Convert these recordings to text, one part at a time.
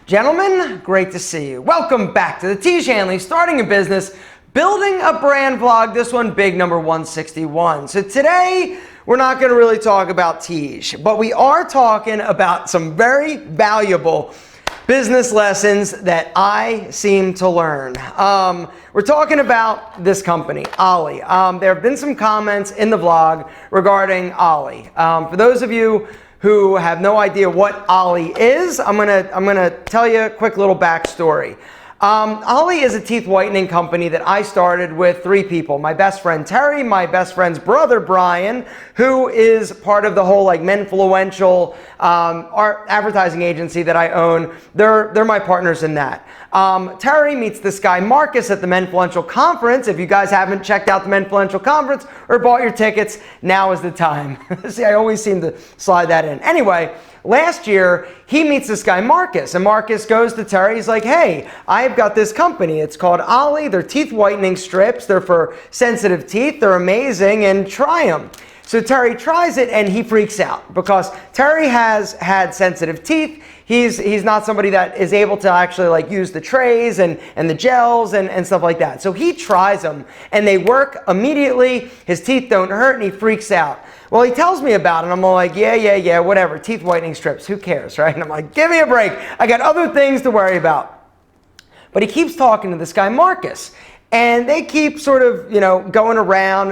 Gentlemen, great to see you. Welcome back to the Tiege Hanley Starting a Business, Building a Brand vlog. This one, big number 161. So today, we're not going to really talk about Tiege, but we are talking about some very valuable business lessons that I seem to learn. We're talking about this company, Ollie. There have been some comments in the vlog regarding Ollie. For those of you who have no idea what Ollie is, I'm gonna tell you a quick little backstory. Ollie is a teeth whitening company that I started with three people. My best friend Terry, my best friend's brother Brian, who is part of the whole like Menfluential art advertising agency that I own. They're my partners in that. Terry meets this guy Marcus at the Menfluential conference. If you guys haven't checked out the Menfluential conference or bought your tickets, now is the time. See, I always seem to slide that in. Anyway, last year, he meets this guy Marcus, and Marcus goes to Terry. He's like, hey, I've got this company. It's called Ollie. They're teeth whitening strips. They're for sensitive teeth. They're amazing, and try them. So Terry tries it, and he freaks out because Terry has had sensitive teeth. He's not somebody that is able to actually like use the trays and the gels and stuff like that. So he tries them, and they work immediately. His teeth don't hurt, and he freaks out. Well, he tells me about it, and I'm all like, yeah, whatever, teeth whitening strips, who cares, right? And I'm like, give me a break. I got other things to worry about. But he keeps talking to this guy, Marcus, and they keep sort of, going around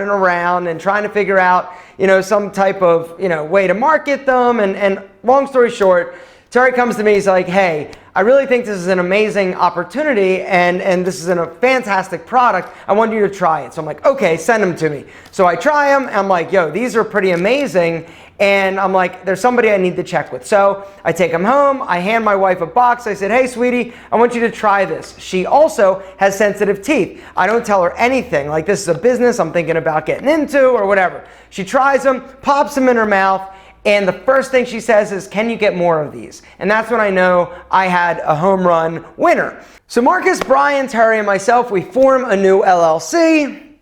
and trying to figure out, some type of, way to market them. And long story short, Terry comes to me, he's like, hey, I really think this is an amazing opportunity and this is a fantastic product. I want you to try it. So I'm like, okay, send them to me. So I try them and I'm like, yo, these are pretty amazing. And I'm like, there's somebody I need to check with. So I take them home. I hand my wife a box. I said, hey, sweetie, I want you to try this. She also has sensitive teeth. I don't tell her anything. Like, this is a business I'm thinking about getting into or whatever. She tries them, pops them in her mouth. And the first thing she says is, can you get more of these? And that's when I know I had a home run winner. So Marcus, Brian, Terry, and myself, we form a new LLC.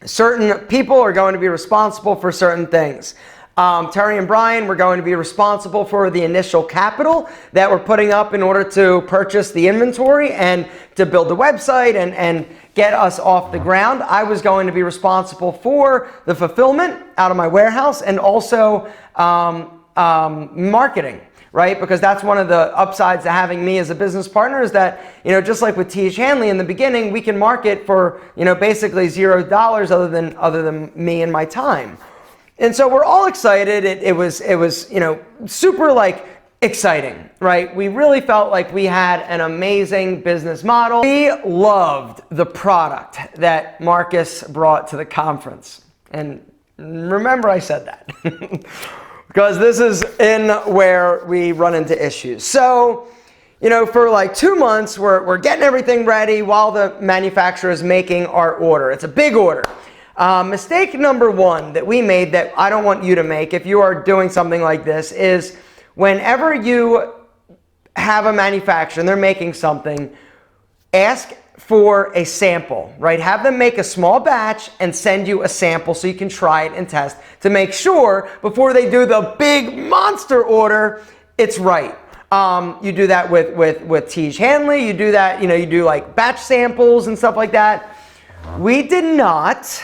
Certain people are going to be responsible for certain things. Terry and Brian were going to be responsible for the initial capital that we're putting up in order to purchase the inventory and to build the website and get us off the ground. I was going to be responsible for the fulfillment out of my warehouse and also marketing, right? Because that's one of the upsides to having me as a business partner is that, just like with Tiege Hanley in the beginning, we can market for, basically $0 other than me and my time. And so we're all excited. It was super like exciting, right? We really felt like we had an amazing business model. We loved the product that Marcus brought to the conference. And remember I said that because this is in where we run into issues. So, for like 2 months, we're getting everything ready while the manufacturer is making our order. It's a big order. Mistake number one that we made that I don't want you to make if you are doing something like this is whenever you have a manufacturer and they're making something, ask for a sample, right? Have them make a small batch and send you a sample so you can try it and test to make sure before they do the big monster order, it's right. You do that with Tiege Hanley. You do that, you do like batch samples and stuff like that. We did not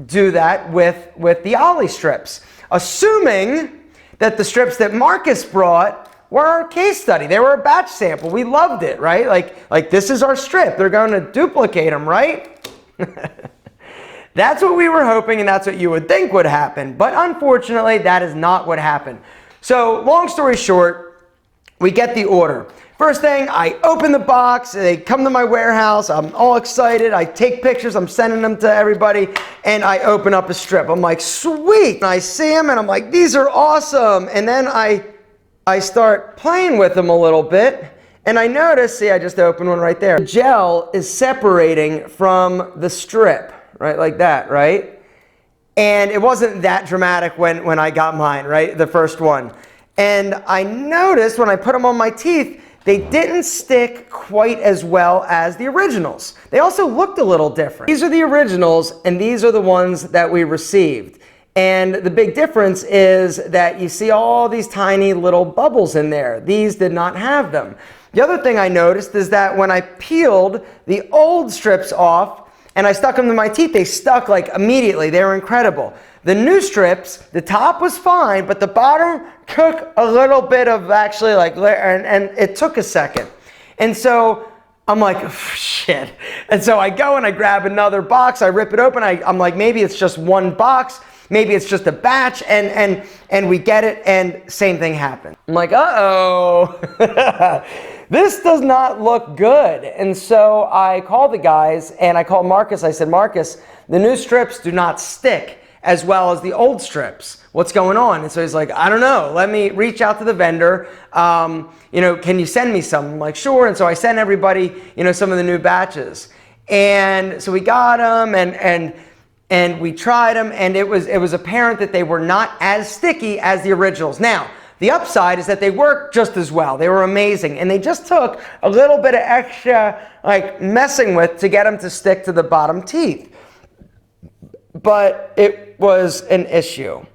do that with the Ollie strips, assuming that the strips that Marcus brought were our case study. They were a batch sample. We loved it, right? Like this is our strip. They're going to duplicate them, right? That's what we were hoping, and that's what you would think would happen. But unfortunately, that is not what happened. So long story short, we get the order. First thing, I open the box, they come to my warehouse, I'm all excited, I take pictures, I'm sending them to everybody, and I open up a strip. I'm like, sweet! And I see them, and I'm like, these are awesome! And then I start playing with them a little bit, and I notice, see, I just opened one right there. The gel is separating from the strip, right, like that, right? And it wasn't that dramatic when I got mine, right, the first one. And I noticed when I put them on my teeth, they didn't stick quite as well as the originals. They also looked a little different. These are the originals, and these are the ones that we received. And the big difference is that you see all these tiny little bubbles in there. These did not have them. The other thing I noticed is that when I peeled the old strips off and I stuck them to my teeth, they stuck like immediately. They were incredible. The new strips, the top was fine, but the bottom took a little bit of actually like, and it took a second. And so I'm like, oh, shit. And so I go and I grab another box, I rip it open, I'm like, maybe it's just one box, maybe it's just a batch, and we get it, and same thing happened. I'm like, uh-oh. This does not look good. And so I called the guys, and I called Marcus. I said, Marcus, the new strips do not stick as well as the old strips. What's going on? And so he's like, I don't know. Let me reach out to the vendor. Can you send me some? I'm like, sure. And so I sent everybody, some of the new batches. And so we got them, and we tried them, and it was apparent that they were not as sticky as the originals. Now, the upside is that they work just as well. They were amazing, and they just took a little bit of extra messing with to get them to stick to the bottom teeth. But it was an issue.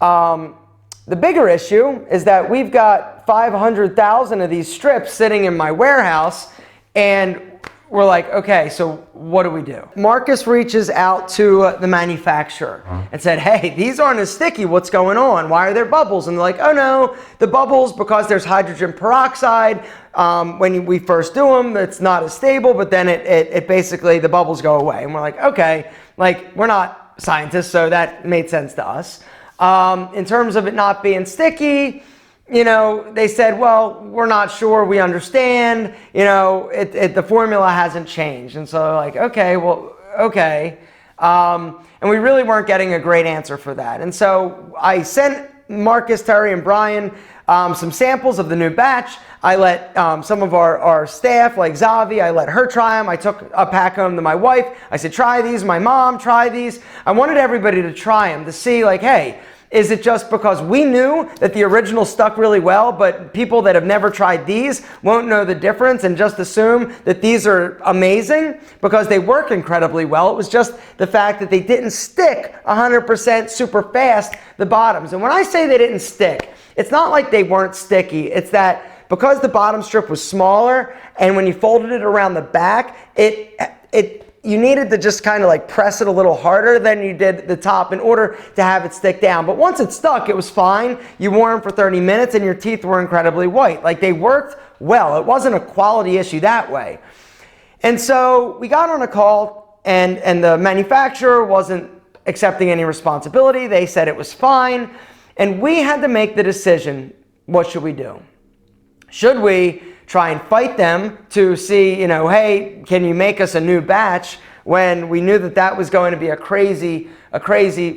The bigger issue is that we've got 500,000 of these strips sitting in my warehouse, and we're like, okay, so what do we do? Marcus reaches out to the manufacturer and said, hey, these aren't as sticky. What's going on? Why are there bubbles? And they're like, oh no, the bubbles, because there's hydrogen peroxide. When we first do them, it's not as stable, but then it basically, the bubbles go away. And we're like, okay, we're not scientists, so that made sense to us. In terms of it not being sticky, they said, well, we're not sure, we understand, the formula hasn't changed. And so like, okay, well, okay. And we really weren't getting a great answer for that. And so I sent Marcus, Terry, and Brian some samples of the new batch. I let some of our staff, like Zavi, I let her try them. I took a pack home to my wife. I said, try these. My mom, try these. I wanted everybody to try them to see hey, is it just because we knew that the original stuck really well, but people that have never tried these won't know the difference and just assume that these are amazing because they work incredibly well? It was just the fact that they didn't stick 100% super fast, the bottoms. And when I say they didn't stick, it's not like they weren't sticky. It's that because the bottom strip was smaller and when you folded it around the back, you needed to just kind of press it a little harder than you did the top in order to have it stick down. But once it stuck, it was fine. You wore them for 30 minutes and your teeth were incredibly white. They worked well. It wasn't a quality issue that way. And so we got on a call and the manufacturer wasn't accepting any responsibility. They said it was fine. And we had to make the decision, what should we do? Should we try and fight them to see, hey, can you make us a new batch, when we knew that was going to be a crazy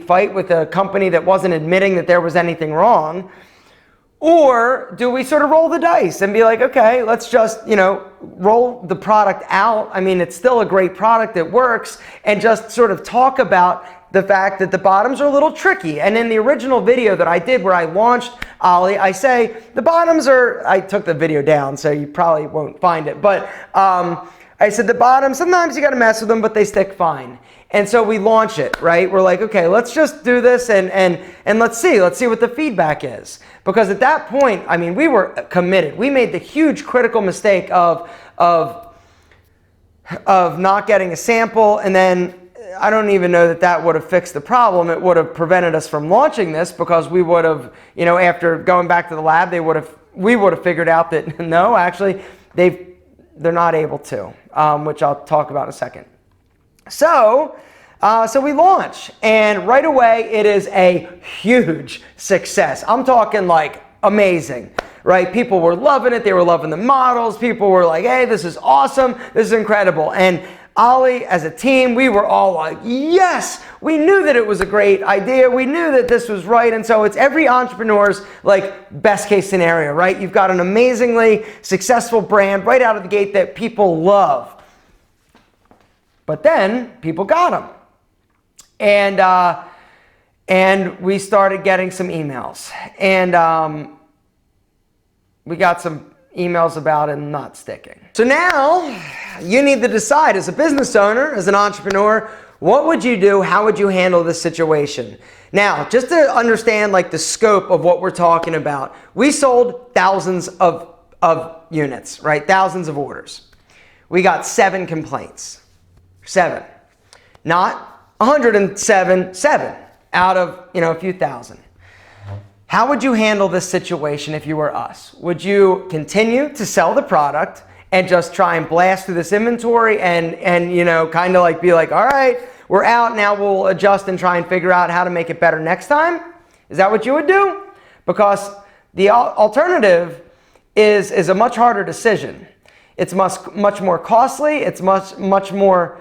fight with a company that wasn't admitting that there was anything wrong? Or do we sort of roll the dice and be like, okay, let's just, roll the product out. I mean, it's still a great product that works, and just sort of talk about the fact that the bottoms are a little tricky. And in the original video that I did where I launched Ollie, I say the bottoms are, I took the video down so you probably won't find it, but I said the bottoms, sometimes you got to mess with them, but they stick fine. And so we launch it, right? We're like, okay, let's just do this and let's see what the feedback is. Because at that point, I mean, we were committed. We made the huge critical mistake of not getting a sample, and then I don't even know that would have fixed the problem. It would have prevented us from launching this, because we would have, after going back to the lab, we would have figured out that no, actually, they're not able to, which I'll talk about in a second. So we launch, and right away it is a huge success. I'm talking amazing, right? People were loving it. They were loving the models. People were like, hey, this is awesome. This is incredible. And Ollie, as a team, we were all like, yes, we knew that it was a great idea. We knew that this was right. And so it's every entrepreneur's best case scenario, right? You've got an amazingly successful brand right out of the gate that people love. But then people got them. And we started getting some emails. And we got some emails about it not sticking. So now you need to decide, as a business owner, as an entrepreneur, what would you do? How would you handle this situation? Now, just to understand the scope of what we're talking about, we sold thousands of of units, right? Thousands of orders. We got 7 complaints. 7. Not 107, 7 out of, a few thousand. How would you handle this situation if you were us? Would you continue to sell the product and just try and blast through this inventory and kind of like be like, all right, we're out, now we'll adjust and try and figure out how to make it better next time? Is that what you would do? Because the alternative is a much harder decision. It's much more costly, it's much more,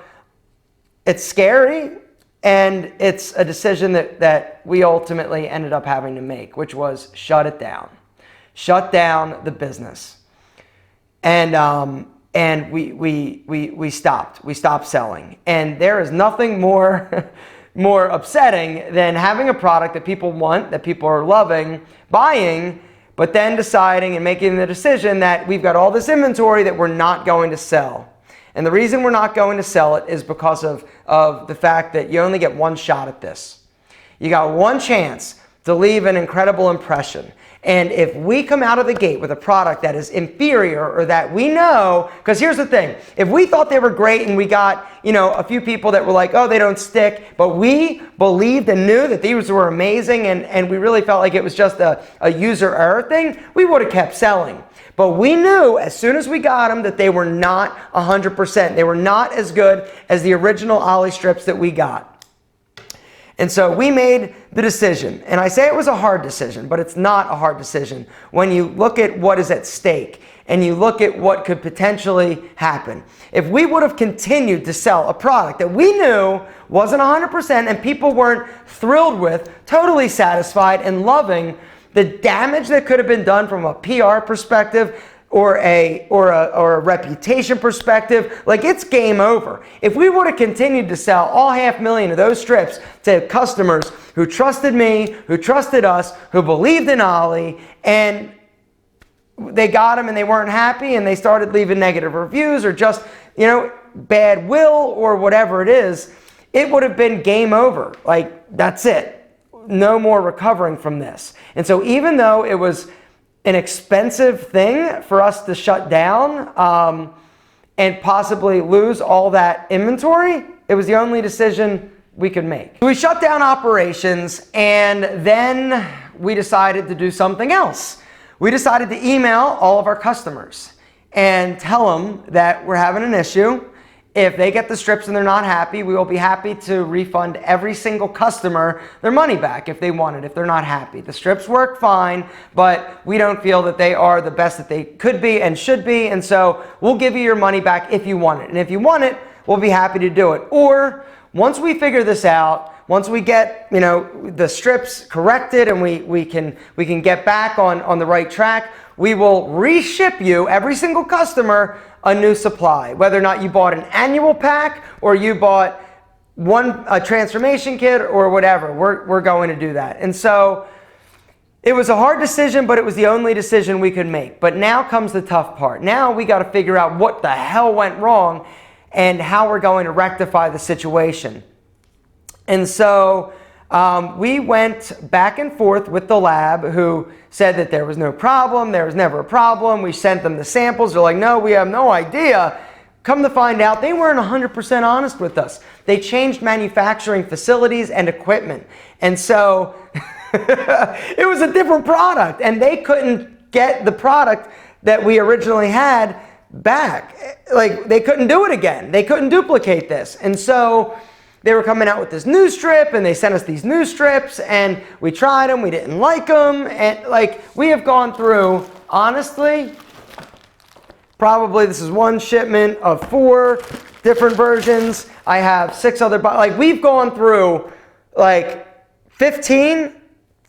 it's scary, and it's a decision that we ultimately ended up having to make, which was shut it down. Shut down the business. And we stopped selling. And there is nothing more more upsetting than having a product that people want, that people are loving, buying, but then deciding and making the decision that we've got all this inventory that we're not going to sell. And the reason we're not going to sell it is because of the fact that you only get one shot at this. You got one chance to leave an incredible impression. And if we come out of the gate with a product that is inferior or that we know, because here's the thing, if we thought they were great and we got, a few people that were like, oh, they don't stick, but we believed and knew that these were amazing and we really felt like it was just a user error thing, we would have kept selling. But we knew as soon as we got them that they were not 100%. They were not as good as the original Ollie strips that we got. And so we made the decision, and I say it was a hard decision, but it's not a hard decision when you look at what is at stake and you look at what could potentially happen. If we would have continued to sell a product that we knew wasn't 100% and people weren't thrilled with, totally satisfied and loving, the damage that could have been done from a PR perspective or a reputation perspective, like it's game over. If we would have continued to sell all 500,000 of those strips to customers who trusted me, who trusted us, who believed in Ollie, and they got them and they weren't happy and they started leaving negative reviews or just, bad will or whatever it is, it would have been game over. Like, that's it. No more recovering from this. And so even though it was an expensive thing for us to shut down and possibly lose all that inventory, it was the only decision we could make. We shut down operations and then we decided to do something else. We decided to email all of our customers and tell them that we're having an issue. If they get the strips and they're not happy, we will be happy to refund every single customer their money back if they want it, if they're not happy. The strips work fine, but we don't feel that they are the best that they could be and should be, and so we'll give you your money back if you want it. And if you want it, we'll be happy to do it. Or once we figure this out, once we get the strips corrected and we can get back on the right track, we will reship you, every single customer, a new supply. Whether or not you bought an annual pack or you bought a transformation kit or whatever, we're going to do that. And so it was a hard decision, but it was the only decision we could make. But now comes the tough part. Now we got to figure out what the hell went wrong and how we're going to rectify the situation. And so we went back and forth with the lab, who said that there was no problem, there was never a problem. We sent them the samples. They're like, no, we have no idea. Come to find out, they weren't 100% honest with us. They changed manufacturing facilities and equipment. And so it was a different product, and they couldn't get the product that we originally had back. Like, they couldn't do it again. They couldn't duplicate this. And so they were coming out with this new strip, and they sent us these new strips, and we tried them, we didn't like them, and we have gone through, honestly, probably this is one shipment of 4 different versions. I have 6 other, we've gone through 15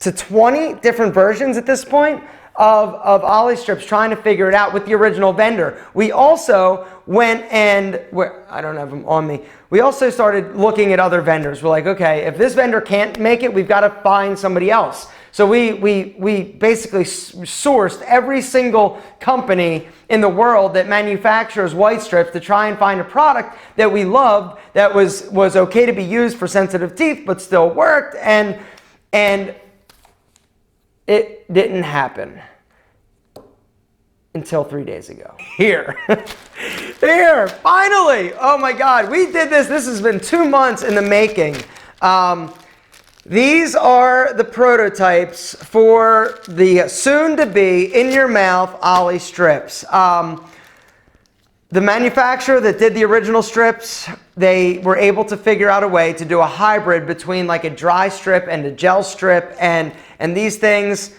to 20 different versions at this point of Ollie strips, trying to figure it out with the original vendor. We also went and, I don't have them on me, we also started looking at other vendors. We're like, okay, if this vendor can't make it, we've got to find somebody else. So we basically sourced every single company in the world that manufactures white strips to try and find a product that we loved, that was okay to be used for sensitive teeth but still worked, and it didn't happen. until 3 days ago. Here. Here, finally. Oh my God, we did this. This has been 2 months in the making. These are the prototypes for the soon-to-be in-your-mouth Ollie strips. The manufacturer that did the original strips, they were able to figure out a way to do a hybrid between like a dry strip and a gel strip, and these things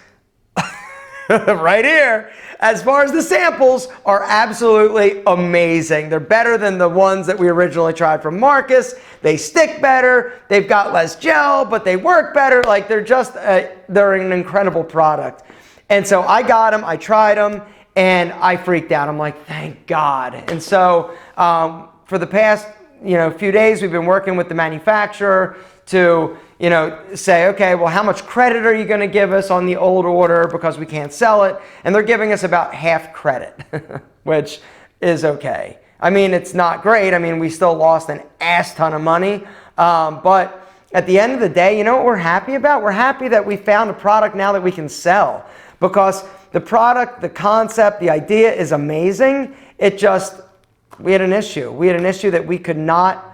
right here, as far as the samples, are absolutely amazing. They're better than the ones that we originally tried from Marcus. They stick better. They've got less gel, but they work better. Like they're just, they're an incredible product. And so I got them, I tried them, and I freaked out. I'm like, thank God. And so for the past, few days, we've been working with the manufacturer to, say, okay, well, how much credit are you going to give us on the old order because we can't sell it? And they're giving us about half credit, which is okay. I mean, it's not great. I mean, we still lost an ass ton of money. But at the end of the day, you know what we're happy about? We're happy that we found a product now that we can sell, because the product, the concept, the idea is amazing. It just, we had an issue. We had an issue that we could not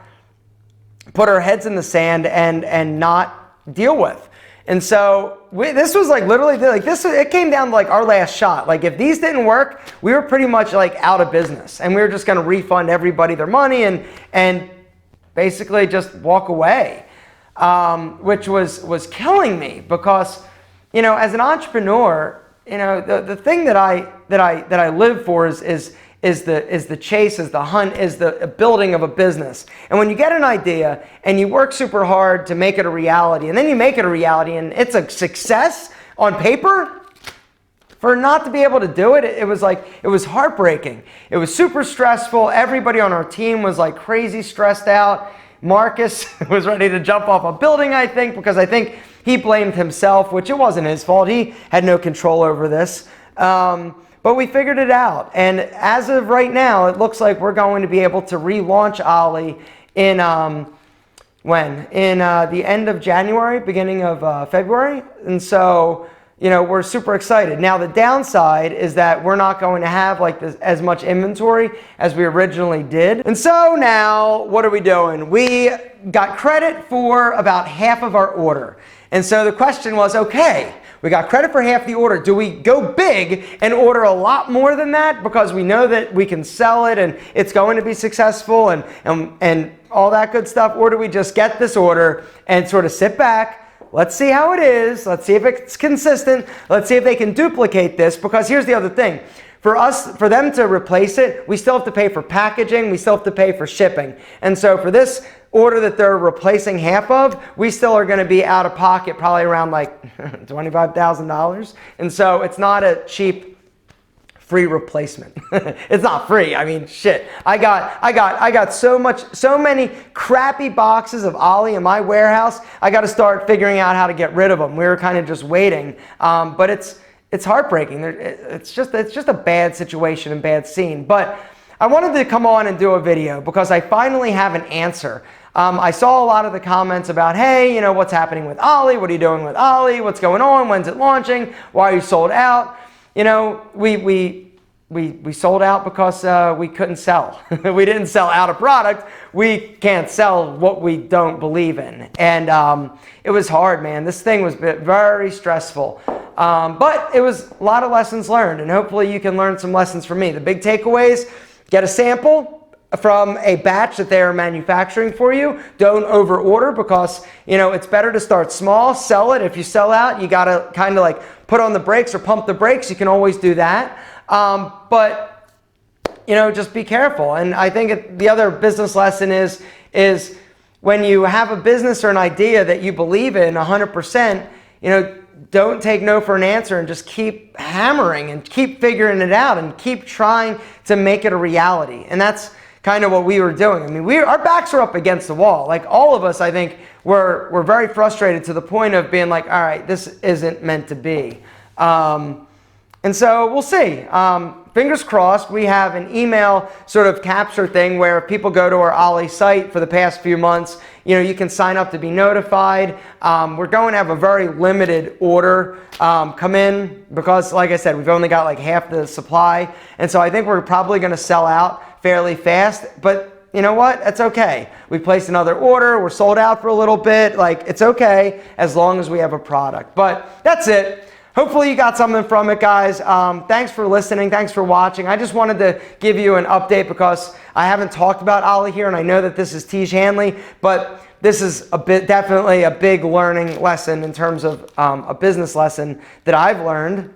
put our heads in the sand and not deal with. And so this was like literally like this. It came down to like our last shot. Like if these didn't work, we were pretty much like out of business, and we were just going to refund everybody their money and basically just walk away, which was killing me, because as an entrepreneur, the thing that I live for is the chase, is the hunt, is the building of a business. And when you get an idea and you work super hard to make it a reality, and then you make it a reality and it's a success on paper, for not to be able to do it, it was heartbreaking. It was super stressful. Everybody on our team was like crazy stressed out. Marcus was ready to jump off a building, I think, because I think he blamed himself, which it wasn't his fault. He had no control over this. But we figured it out, and as of right now, it looks like we're going to be able to relaunch Ollie in the end of January, beginning of February, and so we're super excited. Now the downside is that we're not going to have like as much inventory as we originally did, and so now what are we doing? We got credit for about half of our order, and so the question was, okay, we got credit for half the order. Do we go big and order a lot more than that because we know that we can sell it and it's going to be successful and all that good stuff? Or do we just get this order and sort of sit back? Let's see how it is. Let's see if it's consistent. Let's see if they can duplicate this, because here's the other thing. For them to replace it, we still have to pay for packaging. We still have to pay for shipping. And so for this order that they're replacing half of, we still are going to be out of pocket probably around like $25,000. And so it's not a cheap free replacement. It's not free. I mean, shit. I got so many crappy boxes of Ollie in my warehouse. I got to start figuring out how to get rid of them. We were kind of just waiting. But it's heartbreaking. It's just a bad situation and bad scene. But I wanted to come on and do a video because I finally have an answer. I saw a lot of the comments about, hey, what's happening with Ollie? What are you doing with Ollie? What's going on? When's it launching? Why are you sold out? We sold out because we couldn't sell. We didn't sell out of product. We can't sell what we don't believe in. And it was hard, man. This thing was very stressful. But it was a lot of lessons learned, and hopefully you can learn some lessons from me. The big takeaways: get a sample from a batch that they are manufacturing for you. Don't over order, because it's better to start small, sell it. If you sell out, you got to kind of like put on the brakes or pump the brakes. You can always do that. But just be careful. And I think the other business lesson is when you have a business or an idea that you believe in 100%, don't take no for an answer, and just keep hammering and keep figuring it out and keep trying to make it a reality. And that's kind of what we were doing. I mean, our backs were up against the wall. Like all of us, I think, were very frustrated to the point of being like, all right, this isn't meant to be. And And so we'll see. Fingers crossed, we have an email sort of capture thing where if people go to our Ollie site for the past few months, you can sign up to be notified. We're going to have a very limited order come in because, like I said, we've only got like half the supply. And so I think we're probably going to sell out fairly fast. But you know what? That's okay. We placed another order. We're sold out for a little bit. Like, it's okay as long as we have a product. But that's it. Hopefully you got something from it, guys. Thanks for listening. Thanks for watching. I just wanted to give you an update because I haven't talked about Ollie here, and I know that this is Tiege Hanley, but this is definitely a big learning lesson in terms of a business lesson that I've learned.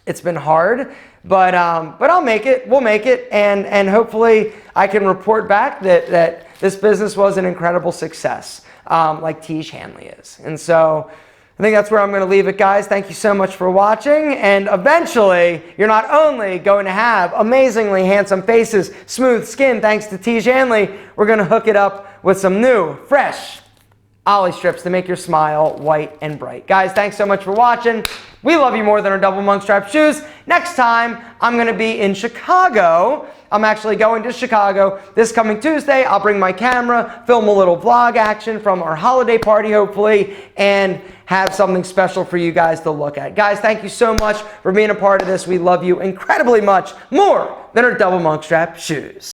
It's been hard, but I'll make it. We'll make it, and hopefully I can report back that this business was an incredible success, like Tiege Hanley is. And so I think that's where I'm going to leave it, guys. Thank you so much for watching. And eventually, you're not only going to have amazingly handsome faces, smooth skin, thanks to Tiege Hanley, we're going to hook it up with some new, fresh Ollie strips to make your smile white and bright. Guys, thanks so much for watching. We love you more than our double monk strap shoes. Next time, I'm going to be in Chicago. I'm actually going to Chicago this coming Tuesday. I'll bring my camera, film a little vlog action from our holiday party, hopefully, and have something special for you guys to look at. Guys, thank you so much for being a part of this. We love you incredibly much, more than our double monk strap shoes.